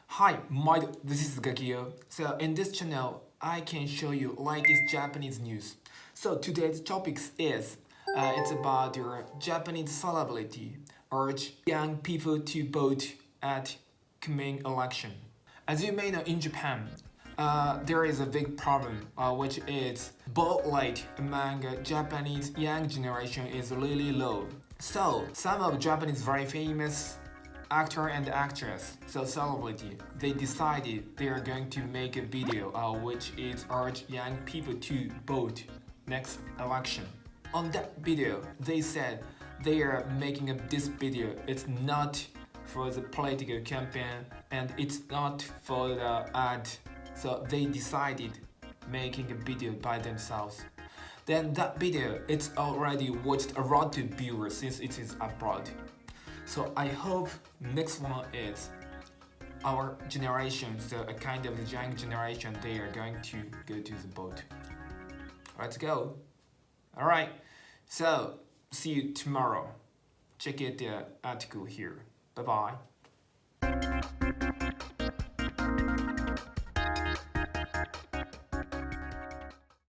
Hi, this is Gakio. So in this channel, I can show you latest Japanese news. So today's topic is it's about your Japanese celebrity urge young people to vote at coming election. As you may know, in Japan, there is a big problem, which is vote rate among Japanese young generation is really low. So some of Japanese very famous actor and actress, so celebrity, they decided they are going to make a video which is urge young people to vote next election. On that video, they said they are making this video. It's not for the political campaign and it's not for the ad. So they decided making a video by themselves. Then that video, it's already watched a lot of viewers since it is abroad. So I hope next one is our generation, so a kind of the young generation, they are going to go to the boat. Let's go. Alright, so see you tomorrow. Check out the article here. Bye bye.